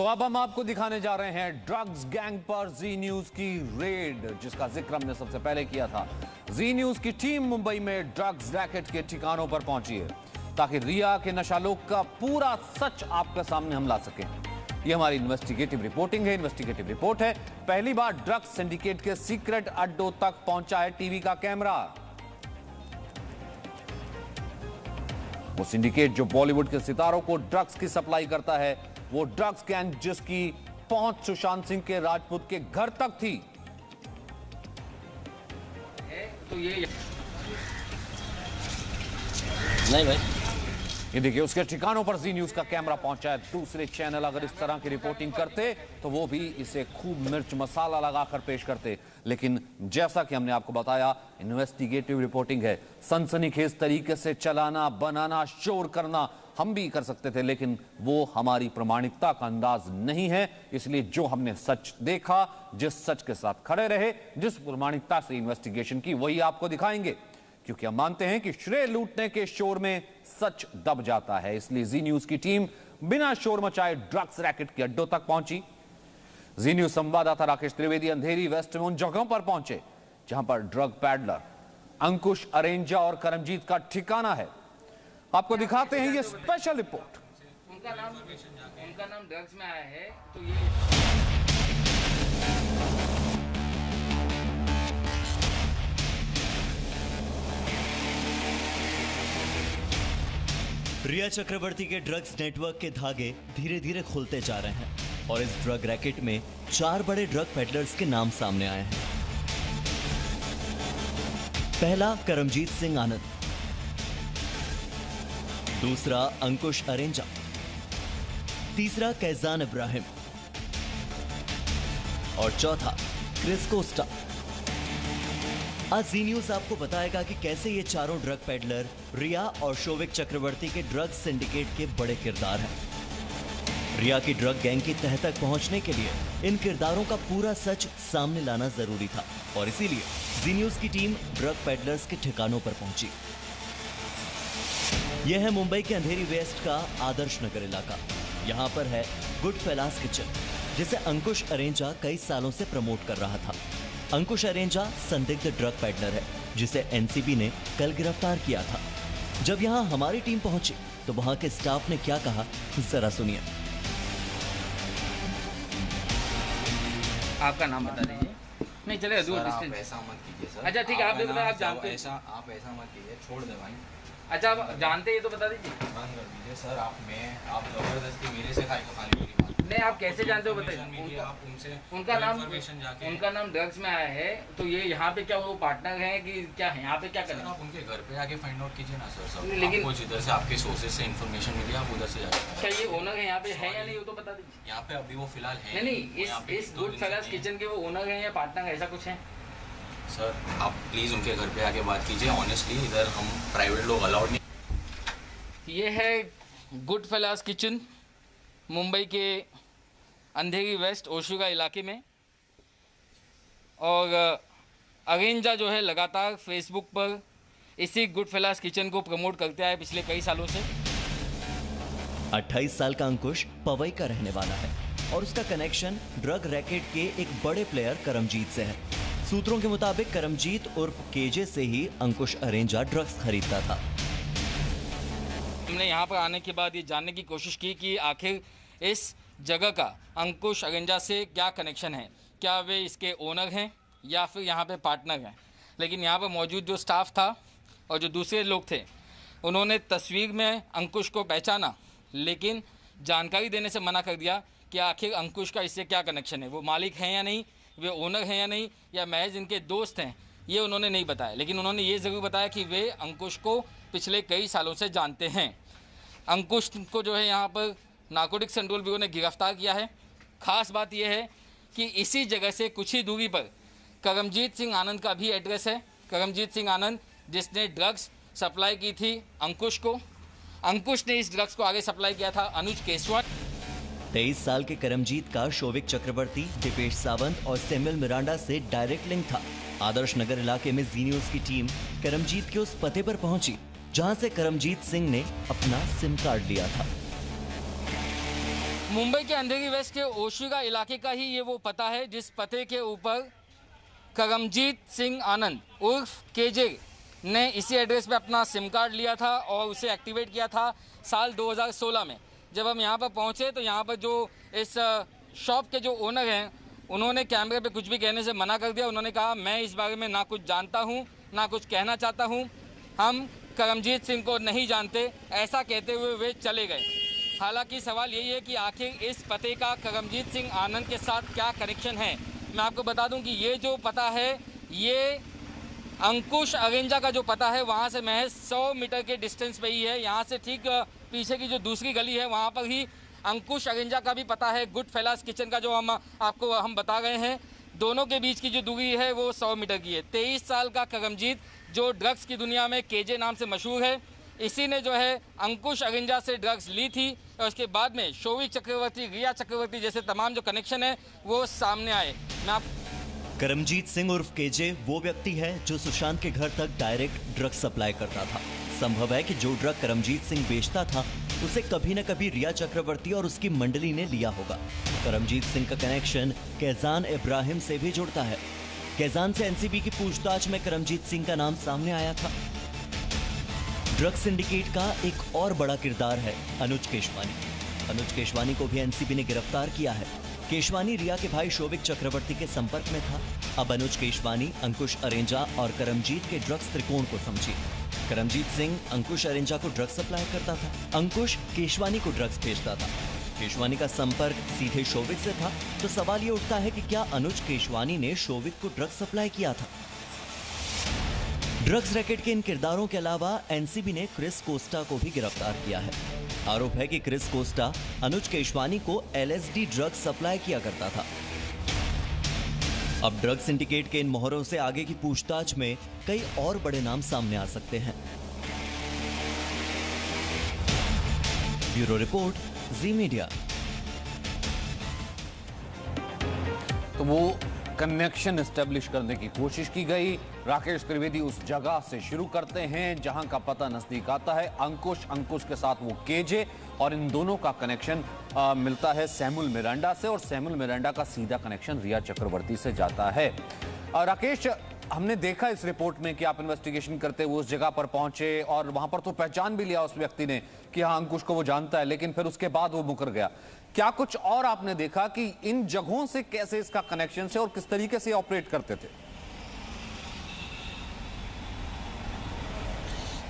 तो अब हम आपको दिखाने जा रहे हैं ड्रग्स गैंग पर जी न्यूज की रेड, जिसका जिक्र हमने सबसे पहले किया था। जी न्यूज की टीम मुंबई में ड्रग्स रैकेट के ठिकानों पर पहुंची है ताकि रिया के नशालोक का पूरा सच आपके सामने हम ला सकें। यह हमारी इन्वेस्टिगेटिव रिपोर्टिंग है, इन्वेस्टिगेटिव रिपोर्ट है। पहली बार ड्रग्स सिंडिकेट के सीक्रेट अड्डों तक पहुंचा है टीवी का कैमरा। वो सिंडिकेट जो बॉलीवुड के सितारों को ड्रग्स की सप्लाई करता है, वो ड्रग्स गैंग जिसकी पहुंच सुशांत सिंह के राजपूत के घर तक थी। तो ये नहीं भाई, ये देखिए उसके ठिकानों पर जी न्यूज का कैमरा पहुंचा है। दूसरे चैनल अगर इस तरह की रिपोर्टिंग करते तो वो भी इसे खूब मिर्च मसाला लगाकर पेश करते, लेकिन जैसा कि हमने आपको बताया, इन्वेस्टिगेटिव रिपोर्टिंग है। सनसनीखेज तरीके से चलाना, बनाना, शोर करना हम भी कर सकते थे, लेकिन वो हमारी प्रामाणिकता का अंदाज नहीं है। इसलिए जो हमने सच देखा, जिस सच के साथ खड़े रहे, जिस प्रामाणिकता से इन्वेस्टिगेशन की, वही आपको दिखाएंगे, क्योंकि हम मानते हैं कि श्रेय लूटने के शोर में सच दब जाता है। इसलिए जी न्यूज की टीम बिना शोर मचाए ड्रग्स रैकेट के अड्डों तक पहुंची। जी न्यूज संवाददाता राकेश त्रिवेदी अंधेरी वेस्ट में उन जगहों पर पहुंचे जहां पर ड्रग पैडलर अंकुश अरेंजा और करमजीत का ठिकाना है। आपको दिखाते हैं ये स्पेशल रिपोर्ट। उनका नाम ड्रग्स में आया है, तो ये रिया चक्रवर्ती के ड्रग्स नेटवर्क के धागे धीरे धीरे खुलते जा रहे हैं और इस ड्रग रैकेट में 4 बड़े ड्रग पेडलर्स के नाम सामने आए हैं। पहला करमजीत सिंह आनंद, दूसरा अंकुश अरेंजा, तीसरा कैजान इब्राहिम और चौथा क्रिस कोस्टा। आज जी न्यूज आपको बताएगा कि कैसे ये चारों ड्रग पेडलर रिया और शोविक चक्रवर्ती के ड्रग सिंडिकेट के बड़े किरदार हैं। रिया की ड्रग गैंग की तह तक पहुंचने के लिए इन किरदारों का पूरा सच सामने लाना जरूरी था और इसीलिए जी न्यूज की टीम ड्रग पेडलर्स के ठिकानों पर पहुंची। यह है मुंबई के अंधेरी वेस्ट का आदर्श नगर इलाका। यहाँ पर है गुड फेलास किचन, जिसे अंकुश अरेंजा कई सालों से प्रमोट कर रहा था। अंकुश अरेंजा संदिग्ध ड्रग पेडलर है जिसे एनसीबी ने कल गिरफ्तार किया था। जब यहाँ हमारी टीम पहुंची तो वहां के स्टाफ ने क्या कहा, जरा सुनिए। आपका नाम बता दीजिए। नहीं चलेगा, दूर डिस्टेंस। ऐसा मत कीजिए सर। अच्छा ठीक है, आप आप जानते हैं। आप ऐसा मत कीजिए, छोड़ दे भाई। अच्छा आप जानते हैं, ये तो बता दीजिए। बंद कर दीजिए सर। आप जबरदस्ती मेरे से खाई खाली मेरी बात। नहीं, आप कैसे जानते हो बताइए। आप उनसे उनका नाम ड्रग्स में आया है, तो ये यहाँ पे क्या वो पार्टनर है कि क्या है, यहाँ पे क्या करें? आप उनके घर पे आके फाइंड आउट कीजिए ना सर। सब लेकिन आपको जिधर से आपके सोर्सेज से इन्फॉर्मेशन मिली आप उधर से जाइए। क्या ये ओनर है यहाँ पे है या नहीं, वो तो बता दीजिए। यहाँ पे अभी वो फिलहाल है नहीं, इस गुड फेलास किचन के वो ओनर है या पार्टनर है, ऐसा कुछ है? सर आप प्लीज उनके घर पे आके बात कीजिए। ऑनेस्टली इधर हम प्राइवेट लोग अलाउड नहीं। ये है गुड फेलास किचन, मुंबई के अंधेरी वेस्ट ओशुगा इलाके में। और अरेंजा जो है लगातार फेसबुक पर इसी गुड फेलास किचन को प्रमोट करते आए पिछले कई सालों से। 28 साल का अंकुश पवई का रहने वाला है और उसका कनेक्शन ड्रग रैकेट के एक बड़े प्लेयर करमजीत से है। सूत्रों के मुताबिक करमजीत उर्फ केजे से ही अंकुश अरेंजा ड्रग्स खरीदता था। हमने यहाँ पर आने के बाद ये जानने की कोशिश की कि आखिर इस जगह का अंकुश अरेंजा से क्या कनेक्शन है, क्या वे इसके ओनर हैं या फिर यहाँ पे पार्टनर हैं। लेकिन यहाँ पर मौजूद जो स्टाफ था और जो दूसरे लोग थे, उन्होंने तस्वीर में अंकुश को पहचाना, लेकिन जानकारी देने से मना कर दिया कि आखिर अंकुश का इससे क्या कनेक्शन है, वो मालिक हैं या नहीं, वे ओनर हैं या नहीं, या महज इनके दोस्त हैं, ये उन्होंने नहीं बताया। लेकिन उन्होंने ये ज़रूर बताया कि वे अंकुश को पिछले कई सालों से जानते हैं। अंकुश को जो है यहाँ पर नार्कोटिक्स कंट्रोल ब्यूरो ने गिरफ्तार किया है। ख़ास बात यह है कि इसी जगह से कुछ ही दूरी पर करमजीत सिंह आनंद का भी एड्रेस है। करमजीत सिंह आनंद जिसने ड्रग्स सप्लाई की थी अंकुश को। अंकुश ने इस ड्रग्स को आगे सप्लाई किया था अनुज केसवाल। 23 साल के करमजीत का शोविक चक्रवर्ती, दीपेश सावंत और सैमुअल मिरांडा से डायरेक्ट लिंक था। आदर्श नगर इलाके में जी न्यूज की टीम करमजीत के उस पते पर पहुंची जहां से करमजीत सिंह ने अपना सिम कार्ड लिया था। मुंबई के अंधेरी वेस्ट के ओशिका इलाके का ही ये वो पता है जिस पते के ऊपर करमजीत सिंह आनंद उर्फ केजे ने इसी एड्रेस पे अपना सिम कार्ड लिया था और उसे एक्टिवेट किया था साल 2016 में। जब हम यहाँ पर पहुँचे तो यहाँ पर जो इस शॉप के जो ओनर हैं उन्होंने कैमरे पे कुछ भी कहने से मना कर दिया। उन्होंने कहा मैं इस बारे में ना कुछ जानता हूँ ना कुछ कहना चाहता हूँ, हम करमजीत सिंह को नहीं जानते, ऐसा कहते हुए वे चले गए। हालांकि सवाल यही है कि आखिर इस पते का करमजीत सिंह आनंद के साथ क्या कनेक्शन है। मैं आपको बता दूं कि ये जो पता है ये अंकुश अरेंजा का जो पता है वहाँ से महज 100 मीटर के डिस्टेंस पे ही है। यहाँ से ठीक पीछे की जो दूसरी गली है वहाँ पर ही अंकुश अरेंजा का भी पता है, गुड फेलास किचन का जो हम बता गए हैं। दोनों के बीच की जो दूरी है वो 100 मीटर की है। 23 साल का करमजीत जो ड्रग्स की दुनिया में केजे नाम से मशहूर है, इसी ने जो है अंकुश अरेंजा से ड्रग्स ली थी और उसके बाद में शोविक चक्रवर्ती, रिया चक्रवर्ती जैसे तमाम जो कनेक्शन है वो सामने आए। करमजीत सिंह उर्फ केजे वो व्यक्ति है जो सुशांत के घर तक डायरेक्ट ड्रग सप्लाई करता था। संभव है कि जो ड्रग करमजीत सिंह बेचता था उसे कभी न कभी रिया चक्रवर्ती और उसकी मंडली ने लिया होगा। करमजीत सिंह का कनेक्शन कैजान इब्राहिम से भी जुड़ता है। कैजान से एनसीबी की पूछताछ में करमजीत सिंह का नाम सामने आया था। ड्रग सिंडिकेट का एक और बड़ा किरदार है अनुज केशवानी। अनुज केशवानी को भी एनसीबी ने गिरफ्तार किया है। केशवानी रिया के भाई शोविक चक्रवर्ती के संपर्क में था। अब अनुज केशवानी अंकुश अरेंजा और करमजीत के ड्रग्स त्रिकोण को समझिए। करमजीत सिंह अंकुश अरेंजा को ड्रग्स सप्लाई करता था, अंकुश केशवानी को ड्रग्स भेजता था। केशवानी का संपर्क सीधे शोविक से था, तो सवाल ये उठता है कि क्या अनुज केशवानी ने शोविक को ड्रग्स सप्लाई किया था। ड्रग्स रैकेट के इन किरदारों के अलावा एनसीबी ने क्रिस कोस्टा को भी गिरफ्तार किया है। आरोप है कि क्रिस कोस्टा अनुज केशवानी को एलएसडी ड्रग्स सप्लाई किया करता था। अब ड्रग सिंडिकेट के इन मोहरों से आगे की पूछताछ में कई और बड़े नाम सामने आ सकते हैं। ब्यूरो रिपोर्ट, जी मीडिया। तो वो कनेक्शन एस्टेब्लिश करने की कोशिश की गई। राकेश त्रिवेदी उस जगह से शुरू करते हैं जहां का पता नजदीक आता है अंकुश के साथ वो केजे, और इन दोनों का कनेक्शन मिलता है सैमुअल मिरांडा से, और सैमुअल मिरांडा का सीधा कनेक्शन रिया चक्रवर्ती से जाता है। राकेश, हमने देखा इस रिपोर्ट में कि आप इन्वेस्टिगेशन करते हुए उस जगह पर पहुंचे और वहां पर तो पहचान भी लिया उस व्यक्ति ने कि हाँ अंकुश को वो जानता है, लेकिन फिर उसके बाद वो मुकर गया। क्या कुछ और आपने देखा कि इन जगहों से कैसे इसका कनेक्शन है और किस तरीके से ऑपरेट करते थे?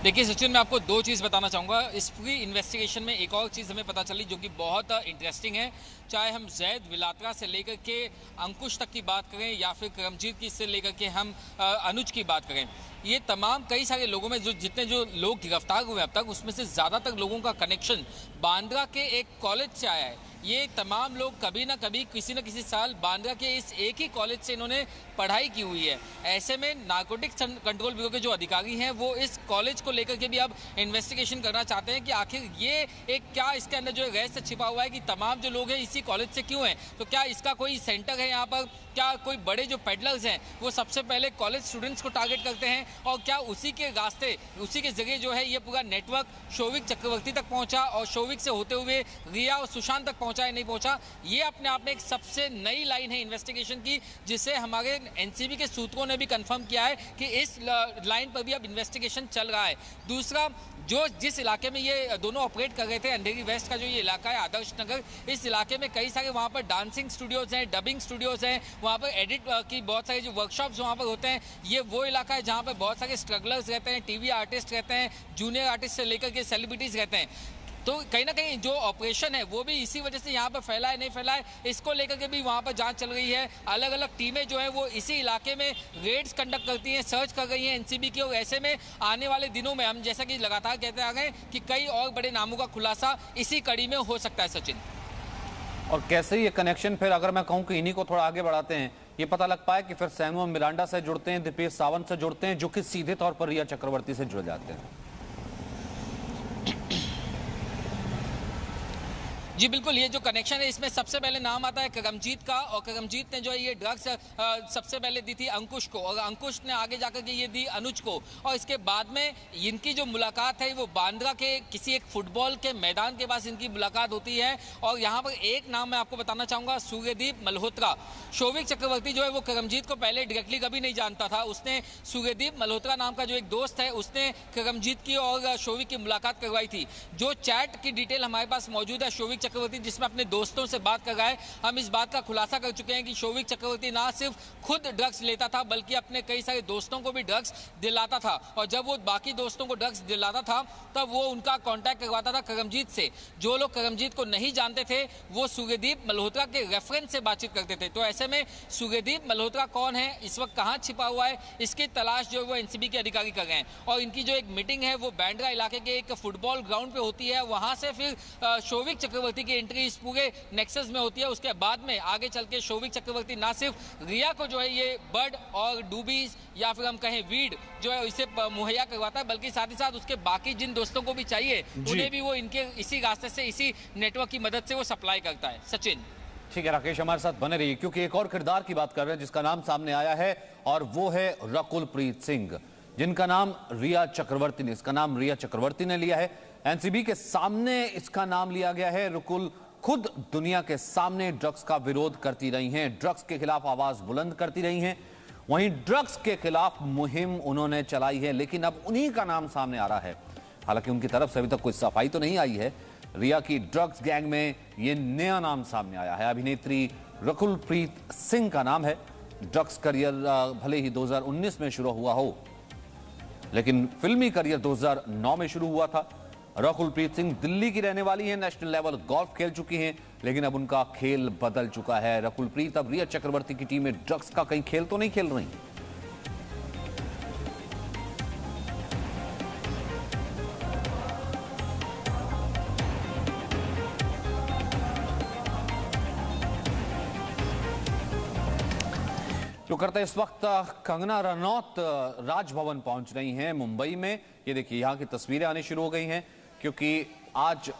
देखिए सचिन, मैं आपको दो चीज़ बताना चाहूँगा। इस पूरी इन्वेस्टिगेशन में एक और चीज़ हमें पता चली जो कि बहुत इंटरेस्टिंग है। चाहे हम जैद विलात्रा से लेकर के अंकुश तक की बात करें या फिर करमजीत की से लेकर के हम अनुज की बात करें, ये तमाम कई सारे लोगों में जितने जो लोग गिरफ्तार हुए अब तक, उसमें से ज़्यादातर लोगों का कनेक्शन बांद्रा के एक कॉलेज से आया है। ये तमाम लोग कभी ना कभी किसी न किसी साल बांद्रा के इस एक ही कॉलेज से इन्होंने पढ़ाई की हुई है। ऐसे में नारकोटिक्स कंट्रोल ब्यूरो के जो अधिकारी हैं वो इस कॉलेज को लेकर के भी अब इन्वेस्टिगेशन करना चाहते हैं कि आखिर ये एक क्या इसके अंदर जो रहस्य छिपा हुआ है कि तमाम जो लोग हैं इसी कॉलेज से क्यों हैं। तो क्या इसका कोई सेंटर है यहाँ पर, क्या कोई बड़े जो पेडलर्स हैं वो सबसे पहले कॉलेज स्टूडेंट्स को टारगेट करते हैं, और क्या उसी के रास्ते उसी के जरिए जो है ये पूरा नेटवर्क शोविक चक्रवर्ती तक पहुंचा और शोविक से होते हुए रिया और सुशांत तक पहुंचा या नहीं पहुंचा। ये अपने आप में एक सबसे नई लाइन है इन्वेस्टिगेशन की, जिसे हमारे एनसीबी के सूत्रों ने भी कंफर्म किया है कि इस लाइन पर भी अब इन्वेस्टिगेशन चल रहा है। दूसरा, जिस इलाके में ये दोनों ऑपरेट कर रहे थे, अंधेरी वेस्ट का जो ये इलाका है आदर्श नगर, इस इलाके में कई सारे वहाँ पर डांसिंग स्टूडियोज़ हैं, डबिंग स्टूडियोज़ हैं, वहाँ पर एडिट की बहुत सारे जो वर्कशॉप्स वहाँ पर होते हैं। ये वो इलाका है जहाँ पर बहुत सारे स्ट्रगलर्स रहते हैं, टीवी आर्टिस्ट रहते हैं, जूनियर आर्टिस्ट से लेकर के सेलिब्रिटीज़ रहते हैं। तो कहीं ना कहीं जो ऑपरेशन है वो भी इसी वजह से यहाँ पर फैला है नहीं फैला है, इसको लेकर के भी वहाँ पर जांच चल रही है। अलग अलग टीमें जो है वो इसी इलाके में रेड्स कंडक्ट करती हैं, सर्च कर रही हैं एनसीबी की, और ऐसे में आने वाले दिनों में हम जैसा कि लगातार कहते आ गए कि कई और बड़े नामों का खुलासा इसी कड़ी में हो सकता है। सचिन, और कैसे ये कनेक्शन फिर अगर मैं कहूँ कि इन्हीं को थोड़ा आगे बढ़ाते हैं, ये पता लग पाए कि फिर सैमुअल मिरांडा से जुड़ते हैं, दीपेश सावंत से जुड़ते हैं, जो कि सीधे तौर पर रिया चक्रवर्ती से जुड़ जाते हैं। जी बिल्कुल, ये जो कनेक्शन है इसमें सबसे पहले नाम आता है करमजीत का, और करमजीत ने जो है ये ड्रग्स सबसे पहले दी थी अंकुश को, और अंकुश ने आगे जाकर के ये दी अनुज को, और इसके बाद में इनकी जो मुलाकात है वो बांद्रा के किसी एक फुटबॉल के मैदान के पास इनकी मुलाकात होती है। और यहाँ पर एक नाम मैं आपको बताना चाहूँगा, सूर्यदीप मल्होत्रा। शौविक चक्रवर्ती जो है वो करमजीत को पहले डायरेक्टली कभी नहीं जानता था, उसने सूर्यदीप मल्होत्रा नाम का जो एक दोस्त है उसने करमजीत की और शौविक की मुलाकात करवाई थी। जो चैट की डिटेल हमारे पास मौजूद है शौविक चक्रवर्ती जिसमें अपने दोस्तों से बात कर रहा है, हम इस बात का खुलासा कर चुके हैं कि शौविक चक्रवर्ती ना सिर्फ खुद ड्रग्स लेता था बल्कि अपने कई सारे दोस्तों को भी ड्रग्स दिलाता था, और जब वो बाकी दोस्तों को ड्रग्स दिलाता था तब वो उनका कांटेक्ट करवाता था करमजीत से। जो लोग करमजीत को नहीं जानते थे वो सूर्यदीप मल्होत्रा के रेफरेंस से बातचीत करते थे। तो ऐसे में सूर्यदीप मल्होत्रा कौन है, इस वक्त कहाँ छिपा हुआ है, इसकी तलाश जो है वो एनसीबी के अधिकारी कर रहे हैं। और इनकी जो एक मीटिंग है वो बांद्रा इलाके के एक फुटबॉल ग्राउंड पे होती है, वहाँ से फिर शौविक चक्रवर्ती की एंट्री इस पूरे नेक्सस में होती है। उसके बाद में आगे चल के शौविक चक्रवर्ती ना सिर्फ रिया को जो है ये बर्ड और डूबीज या फिर हम कहें वीड जो है इसे मुहैया करवाता है, बल्कि साथ ही साथ उसके बाकी जिन दोस्तों को भी चाहिए उन्हें भी वो इनके इसी रास्ते से इसी नेटवर्क की मदद से वो सप्लाई करता है। सचिन। ठीक है राकेश, हमारे साथ बने रहिए क्योंकि एक और किरदार की बात कर रहे हैं जिसका नाम सामने आया है और वो है रकुलप्रीत सिंह, जिनका नाम रिया चक्रवर्ती ने, इसका नाम रिया चक्रवर्ती ने लिया है। एनसीबी के सामने इसका नाम लिया गया है। रकुल खुद दुनिया के सामने ड्रग्स का विरोध करती रही हैं, ड्रग्स के खिलाफ आवाज बुलंद करती रही हैं, वहीं ड्रग्स के खिलाफ मुहिम उन्होंने चलाई है, लेकिन अब उन्हीं का नाम सामने आ रहा है। हालांकि उनकी तरफ से अभी तक कोई सफाई तो नहीं आई है। रिया की ड्रग्स गैंग में ये नया नाम सामने आया है। अभिनेत्री रकुलप्रीत सिंह का नाम है। ड्रग्स करियर भले ही 2019 में शुरू हुआ हो, लेकिन फिल्मी करियर 2009 में शुरू हुआ था। रकुलप्रीत सिंह दिल्ली की रहने वाली हैं, नेशनल लेवल गोल्फ खेल चुकी हैं, लेकिन अब उनका खेल बदल चुका है। रकुलप्रीत अब रिया चक्रवर्ती की टीम में ड्रग्स का कहीं खेल तो नहीं खेल रही। जो करते इस वक्त कंगना रनौत राजभवन पहुंच रही हैं मुंबई में। ये देखिए यहाँ की तस्वीरें आनी शुरू हो गई हैं क्योंकि आज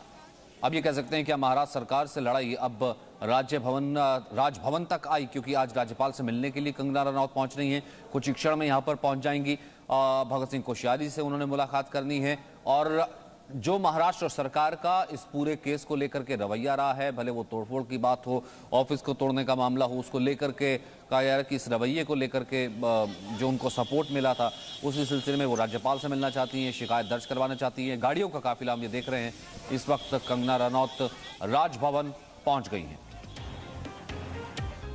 अब ये कह सकते हैं कि महाराष्ट्र सरकार से लड़ाई अब राजभवन तक आई, क्योंकि आज राज्यपाल से मिलने के लिए कंगना रनौत पहुंच रही हैं। कुछ ही क्षण में यहाँ पर पहुंच जाएंगी। भगत सिंह कोश्यारी से उन्होंने मुलाकात करनी है। और जो महाराष्ट्र सरकार का इस पूरे केस को लेकर के रवैया रहा है, भले वो तोड़फोड़ की बात हो, ऑफिस को तोड़ने का मामला हो, उसको लेकर के कहा यार कि इस रवैये को लेकर के जो उनको सपोर्ट मिला था उसी सिलसिले में वो राज्यपाल से मिलना चाहती हैं, शिकायत दर्ज करवाना चाहती हैं। गाड़ियों का काफिला हम ये देख रहे हैं। इस वक्त कंगना रनौत राजभवन पहुंच गई हैं।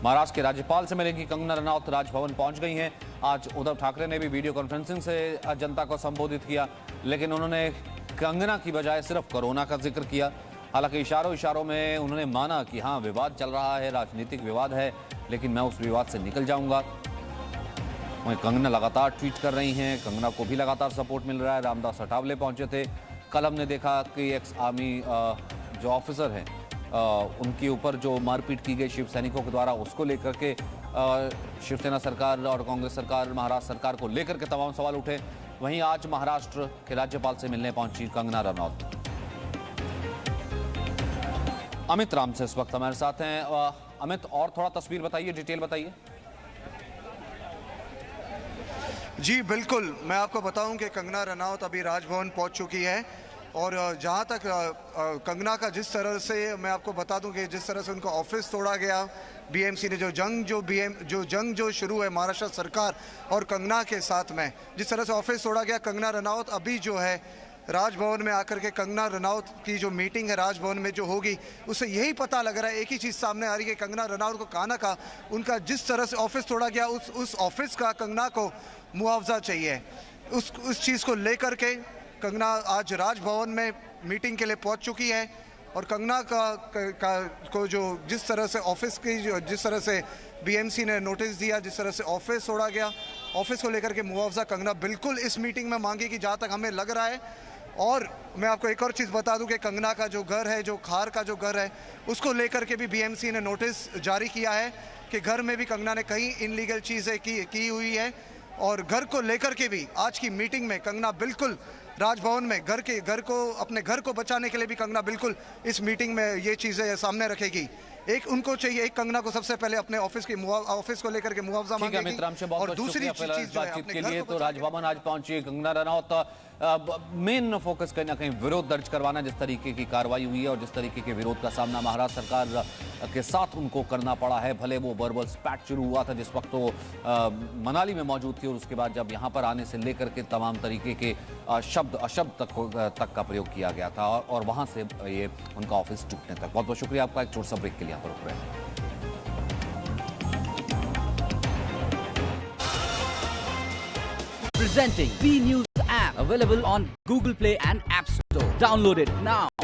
महाराष्ट्र के राज्यपाल से मिलेंगी कंगना रनौत, राजभवन पहुंच गई हैं। आज उद्धव ठाकरे ने भी वीडियो कॉन्फ्रेंसिंग से जनता को संबोधित किया, लेकिन उन्होंने कंगना की बजाय सिर्फ कोरोना का जिक्र किया। हालांकि इशारों में उन्होंने माना कि हाँ विवाद चल रहा है, राजनीतिक विवाद है, लेकिन मैं उस विवाद से निकल जाऊंगा। वहीं कंगना लगातार ट्वीट कर रही हैं, कंगना को भी लगातार सपोर्ट मिल रहा है। रामदास अठावले पहुंचे थे। कल हमने देखा कि एक्स आर्मी जो ऑफिसर हैं उनके ऊपर जो मारपीट की गई शिव सैनिकों के द्वारा, उसको लेकर के शिवसेना सरकार और कांग्रेस सरकार, महाराष्ट्र सरकार को लेकर के तमाम सवाल उठे। वहीं आज महाराष्ट्र के राज्यपाल से मिलने पहुंची कंगना रनौत। अमित राम से इस वक्त हमारे साथ हैं। अमित, और थोड़ा तस्वीर बताइए, डिटेल बताइए। जी बिल्कुल, मैं आपको बताऊं कि कंगना रनौत अभी राजभवन पहुंच चुकी है। और जहां तक कंगना का जिस तरह से मैं आपको बता दूं कि जिस तरह से उनका ऑफिस तोड़ा गया, बीएमसी ने जो जंग शुरू है महाराष्ट्र सरकार और कंगना के साथ में, जिस तरह से ऑफिस तोड़ा गया, कंगना रनौत अभी जो है राजभवन में आकर के कंगना रनौत की जो मीटिंग है राजभवन में जो होगी, उससे यही पता लग रहा है, एक ही चीज़ सामने आ रही है कि कंगना रनौत को कहा ना कहा उनका जिस तरह से ऑफिस तोड़ा गया उस ऑफिस का कंगना को मुआवजा चाहिए। उस चीज़ को लेकर के कंगना आज राजभवन में मीटिंग के लिए पहुंच चुकी है। और कंगना को जो जिस तरह से ऑफिस की जिस तरह से बीएमसी ने नोटिस दिया, जिस तरह से ऑफिस तोड़ा गया, ऑफिस को लेकर के मुआवजा कंगना बिल्कुल इस मीटिंग में मांगेगी, जहाँ तक हमें लग रहा है। और मैं आपको एक और चीज़ बता दूं कि कंगना का जो घर है, जो खार का जो घर है, उसको लेकर के भी बीएमसी ने नोटिस जारी किया है कि घर में भी कंगना ने कई इनलीगल चीज़ें की हुई है। और घर को लेकर के भी आज की मीटिंग में कंगना बिल्कुल राजभवन में घर को अपने घर को बचाने के लिए भी कंगना बिल्कुल इस मीटिंग में ये चीज़ें सामने रखेगी। एक उनको चाहिए, एक कंगना को सबसे पहले अपने ऑफिस को लेकर के मुआवजा ठीक है मांगेगी। मित्र, हमसे बहुत और दूसरी चीज इस जो है बातचीत अपने के घर लिए को तो बचाने राजभवन आज पहुंची कंगना रनौत। मेन फोकस कहीं ना कहीं विरोध दर्ज करवाना, जिस तरीके की कार्रवाई हुई है और जिस तरीके के विरोध का सामना महाराष्ट्र सरकार के साथ उनको करना पड़ा है। भले वो वर्बल स्पैट शुरू हुआ था जिस वक्त वो मनाली में मौजूद थी, और उसके बाद जब यहाँ पर आने से लेकर के तमाम तरीके के शब्द अशब्द तक का प्रयोग किया गया था, और वहाँ से ये उनका ऑफिस टूटने तक। बहुत बहुत शुक्रिया आपका। एक छोटा सा ब्रेक के लिए यहाँ पर रुक रहे हैं। Presenting B News app, available on Google Play and App Store. Download it now.